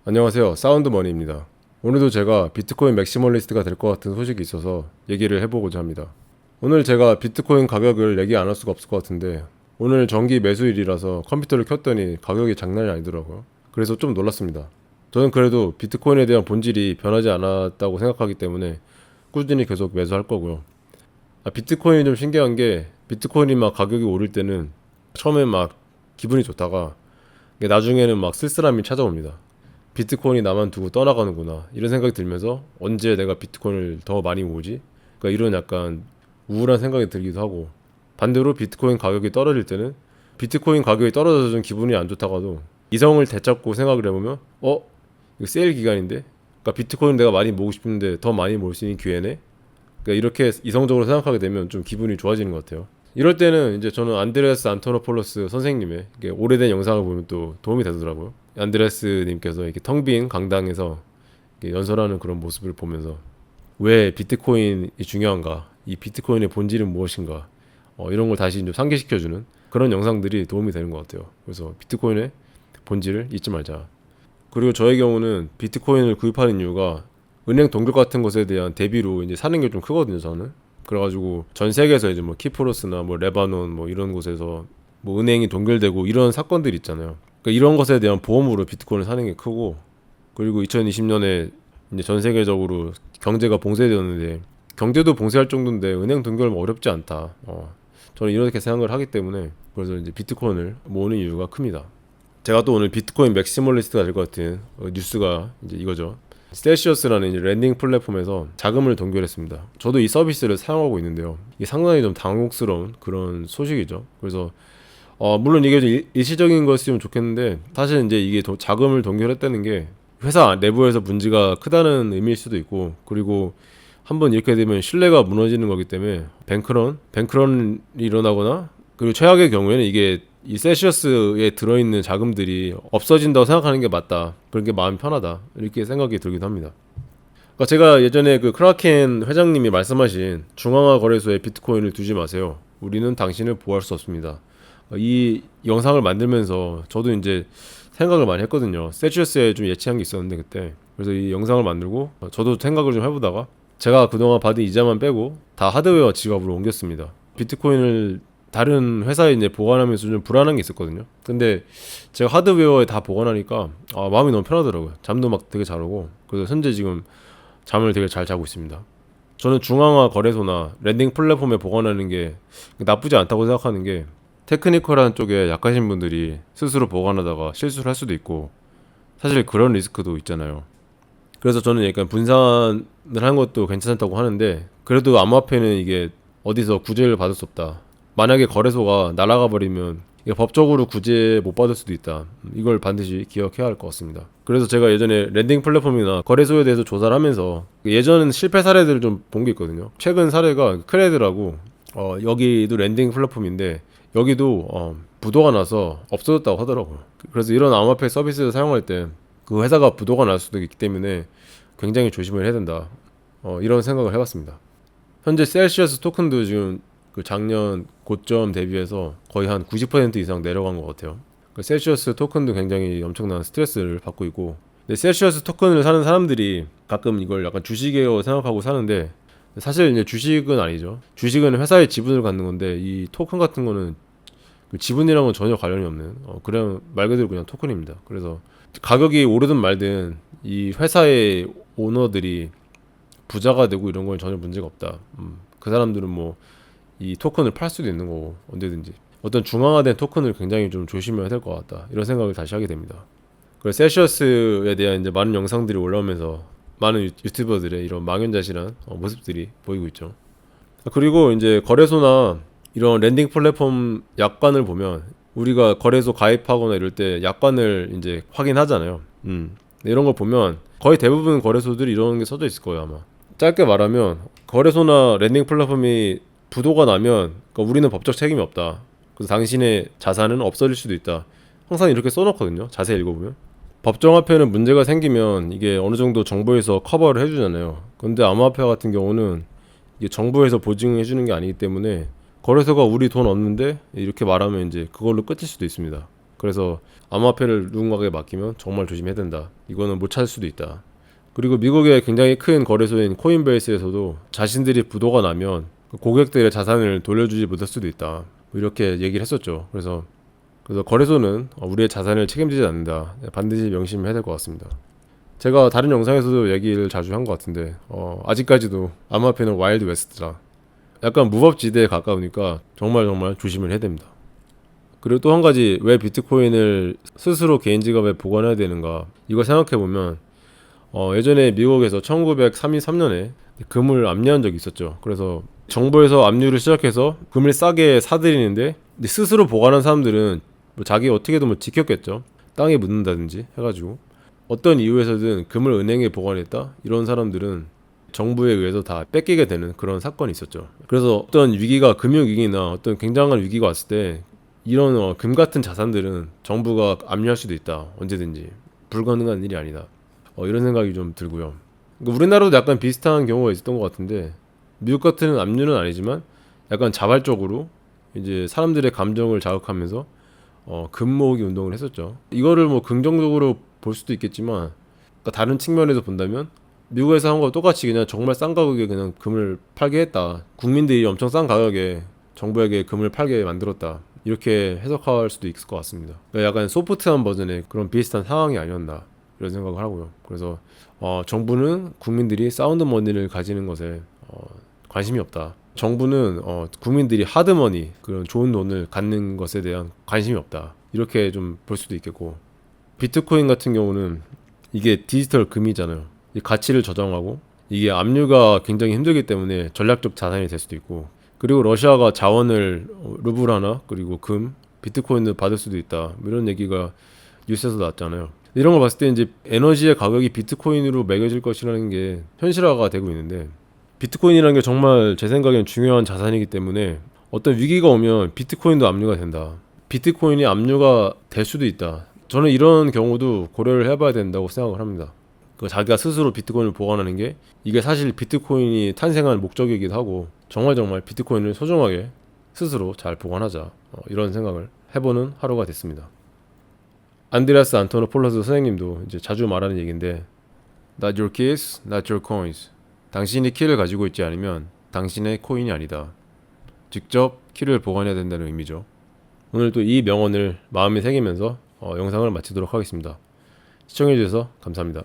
안녕하세요. 사운드머니입니다. 오늘도 제가 비트코인 맥시멀리스트가 될 것 같은 소식이 있어서 얘기를 해보고자 합니다. 오늘 제가 비트코인 가격을 얘기 안 할 수가 없을 것 같은데 오늘 정기 매수일이라서 컴퓨터를 켰더니 가격이 장난이 아니더라고요. 그래서 좀 놀랐습니다. 저는 그래도 비트코인에 대한 본질이 변하지 않았다고 생각하기 때문에 꾸준히 계속 매수할 거고요. 비트코인이 좀 신기한 게 비트코인이 막 가격이 오를 때는 처음엔 막 기분이 좋다가 나중에는 막 쓸쓸함이 찾아옵니다. 비트코인이 나만 두고 떠나가는구나 이런 생각이 들면서 언제 내가 비트코인을 더 많이 모으지? 그러니까 이런 약간 우울한 생각이 들기도 하고, 반대로 비트코인 가격이 떨어질 때는 비트코인 가격이 떨어져서 좀 기분이 안 좋다가도 이성을 되찾고 생각을 해보면 이거 세일 기간인데, 그러니까 비트코인 내가 많이 모으고 싶은데 더 많이 모을 수 있는 기회네. 그러니까 이렇게 이성적으로 생각하게 되면 좀 기분이 좋아지는 것 같아요. 이럴 때는 이제 저는 안드레아스 안토노폴로스 선생님의 오래된 영상을 보면 또 도움이 되더라고요. 안드레아스님께서 이렇게 텅 빈 강당에서 이렇게 연설하는 그런 모습을 보면서 왜 비트코인이 중요한가, 이 비트코인의 본질은 무엇인가, 이런 걸 다시 좀 상기시켜주는 그런 영상들이 도움이 되는 것 같아요. 그래서 비트코인의 본질을 잊지 말자. 그리고 저의 경우는 비트코인을 구입하는 이유가 은행 동결 같은 것에 대한 대비로 이제 사는 게 좀 크거든요, 저는. 그래가지고 전 세계에서 이제 뭐 키프로스나 뭐 레바논 뭐 이런 곳에서 뭐 은행이 동결되고 이런 사건들 있잖아요. 그러니까 이런 것에 대한 보험으로 비트코인을 사는 게 크고, 그리고 2020년에 이제 전 세계적으로 경제가 봉쇄되었는데 경제도 봉쇄할 정도인데 은행 동결 뭐 어렵지 않다. 저는 이렇게 생각을 하기 때문에 그래서 이제 비트코인을 모으는 이유가 큽니다. 제가 또 오늘 비트코인 맥시멀리스트가 될 것 같은 뉴스가 이제 이거죠. 셀시어스라는 이제 랜딩 플랫폼에서 자금을 동결했습니다. 저도 이 서비스를 사용하고 있는데요. 이게 상당히 좀 당혹스러운 그런 소식이죠. 그래서 물론 이게 좀 일시적인 것이면 좋겠는데, 사실 이제 이게 자금을 동결했다는 게 회사 내부에서 문제가 크다는 의미일 수도 있고, 그리고 한번 이렇게 되면 신뢰가 무너지는 거기 때문에 뱅크런이 일어나거나, 그리고 최악의 경우에는 이게 이 셀시어스에 들어있는 자금들이 없어진다고 생각하는 게 맞다. 그런 게 마음이 편하다. 이렇게 생각이 들기도 합니다. 그러니까 제가 예전에 그 크라켄 회장님이 말씀하신 중앙화 거래소에 비트코인을 두지 마세요. 우리는 당신을 보호할 수 없습니다. 이 영상을 만들면서 저도 이제 생각을 많이 했거든요. 셀시어스에 좀 예치한 게 있었는데 그때. 그래서 이 영상을 만들고 저도 생각을 좀 해보다가 제가 그동안 받은 이자만 빼고 다 하드웨어 지갑으로 옮겼습니다. 비트코인을 다른 회사에 이제 보관하면서 좀 불안한 게 있었거든요. 근데 제가 하드웨어에 다 보관하니까 마음이 너무 편하더라고요. 잠도 막 되게 잘 오고. 그래서 현재 지금 잠을 되게 잘 자고 있습니다. 저는 중앙화 거래소나 랜딩 플랫폼에 보관하는 게 나쁘지 않다고 생각하는 게, 테크니컬한 쪽에 약하신 분들이 스스로 보관하다가 실수를 할 수도 있고 사실 그런 리스크도 있잖아요. 그래서 저는 약간 분산을 한 것도 괜찮다고 하는데, 그래도 암호화폐는 이게 어디서 구제를 받을 수 없다. 만약에 거래소가 날아가 버리면 이게 법적으로 구제 못 받을 수도 있다. 이걸 반드시 기억해야 할 것 같습니다. 그래서 제가 예전에 랜딩 플랫폼이나 거래소에 대해서 조사를 하면서 예전 실패 사례들을 좀 본 게 있거든요. 최근 사례가 크레드라고, 여기도 랜딩 플랫폼인데 여기도 부도가 나서 없어졌다고 하더라고요. 그래서 이런 암호화폐 서비스를 사용할 때 그 회사가 부도가 날 수도 있기 때문에 굉장히 조심을 해야 된다. 이런 생각을 해봤습니다. 현재 셀시어스 토큰도 지금 그 작년 고점 대비해서 거의 한 90% 이상 내려간 것 같아요. 그 셀시어스 토큰도 굉장히 엄청난 스트레스를 받고 있고, 근데 셀시어스 토큰을 사는 사람들이 가끔 이걸 약간 주식이라고 생각하고 사는데 사실 이제 주식은 아니죠. 주식은 회사의 지분을 갖는 건데 이 토큰 같은 거는 그 지분이랑은 전혀 관련이 없는 그냥 말 그대로 그냥 토큰입니다. 그래서 가격이 오르든 말든 이 회사의 오너들이 부자가 되고 이런 건 전혀 문제가 없다. 그 사람들은 뭐 이 토큰을 팔 수도 있는 거고 언제든지 어떤 중앙화된 토큰을 굉장히 좀 조심해야 될 것 같다. 이런 생각을 다시 하게 됩니다. 그래서 셀시어스에 대한 이제 많은 영상들이 올라오면서 많은 유튜버들의 이런 망연자실한 모습들이 보이고 있죠. 그리고 이제 거래소나 이런 랜딩 플랫폼 약관을 보면 우리가 거래소 가입하거나 이럴 때 약관을 이제 확인하잖아요. 이런 걸 보면 거의 대부분 거래소들이 이런 게 써져 있을 거예요, 아마. 짧게 말하면 거래소나 랜딩 플랫폼이 부도가 나면 그러니까 우리는 법적 책임이 없다. 그래서 당신의 자산은 없어질 수도 있다. 항상 이렇게 써놓거든요. 자세히 읽어보면. 법정화폐는 문제가 생기면 이게 어느 정도 정부에서 커버를 해주잖아요. 근데 암호화폐 같은 경우는 이게 정부에서 보증해주는 게 아니기 때문에 거래소가 우리 돈 없는데 이렇게 말하면 이제 그걸로 끝일 수도 있습니다. 그래서 암호화폐를 누군가에게 맡기면 정말 조심해야 된다. 이거는 못 찾을 수도 있다. 그리고 미국의 굉장히 큰 거래소인 코인베이스에서도 자신들이 부도가 나면 고객들의 자산을 돌려주지 못할 수도 있다. 이렇게 얘기를 했었죠. 그래서 거래소는 우리의 자산을 책임지지 않는다. 반드시 명심해야 될 것 같습니다. 제가 다른 영상에서도 얘기를 자주 한 것 같은데 아직까지도 암호화폐는 와일드 웨스트다. 약간 무법지대에 가까우니까 정말 조심을 해야 됩니다. 그리고 또 한 가지, 왜 비트코인을 스스로 개인 지갑에 보관해야 되는가, 이거 생각해보면 예전에 미국에서 1933년에 금을 압류한 적이 있었죠. 그래서 정부에서 압류를 시작해서 금을 싸게 사들이는데 스스로 보관한 사람들은 뭐 자기 어떻게든 뭐 지켰겠죠. 땅에 묻는다든지 해가지고 어떤 이유에서든 금을 은행에 보관했다, 이런 사람들은 정부에 의해서 다 뺏기게 되는 그런 사건이 있었죠. 그래서 어떤 위기가, 금융위기나 어떤 굉장한 위기가 왔을 때 이런 금 같은 자산들은 정부가 압류할 수도 있다. 언제든지. 불가능한 일이 아니다. 이런 생각이 좀 들고요. 그러니까 우리나라도 약간 비슷한 경우가 있었던 것 같은데, 미국 같은 압류는 아니지만 약간 자발적으로 이제 사람들의 감정을 자극하면서 금 모으기 운동을 했었죠. 이거를 뭐 긍정적으로 볼 수도 있겠지만, 그러니까 다른 측면에서 본다면 미국에서 한 거 똑같이 그냥 정말 싼 가격에 그냥 금을 팔게 했다. 국민들이 엄청 싼 가격에 정부에게 금을 팔게 만들었다. 이렇게 해석할 수도 있을 것 같습니다. 그러니까 약간 소프트한 버전의 그런 비슷한 상황이 아니었나, 이런 생각을 하고요. 그래서 정부는 국민들이 사운드 머니를 가지는 것에 관심이 없다. 정부는 국민들이 하드머니, 그런 좋은 돈을 갖는 것에 대한 관심이 없다. 이렇게 좀 볼 수도 있겠고, 비트코인 같은 경우는 이게 디지털 금이잖아요. 이 가치를 저장하고 이게 압류가 굉장히 힘들기 때문에 전략적 자산이 될 수도 있고, 그리고 러시아가 자원을 루블하나 그리고 금, 비트코인을 받을 수도 있다, 이런 얘기가 뉴스에서 나왔잖아요. 이런 걸 봤을 때 이제 에너지의 가격이 비트코인으로 매겨질 것이라는 게 현실화가 되고 있는데, 비트코인이라는 게 정말 제 생각엔 중요한 자산이기 때문에 어떤 위기가 오면 비트코인도 압류가 된다. 비트코인이 압류가 될 수도 있다. 저는 이런 경우도 고려를 해봐야 된다고 생각을 합니다. 자기가 스스로 비트코인을 보관하는 게 이게 사실 비트코인이 탄생한 목적이기도 하고, 정말 비트코인을 소중하게 스스로 잘 보관하자, 이런 생각을 해보는 하루가 됐습니다. 안드레아스 안토노폴로스 선생님도 이제 자주 말하는 얘기인데, Not your keys, not your coins. 당신이 키를 가지고 있지 않으면 당신의 코인이 아니다. 직접 키를 보관해야 된다는 의미죠. 오늘 또 이 명언을 마음에 새기면서 영상을 마치도록 하겠습니다. 시청해주셔서 감사합니다.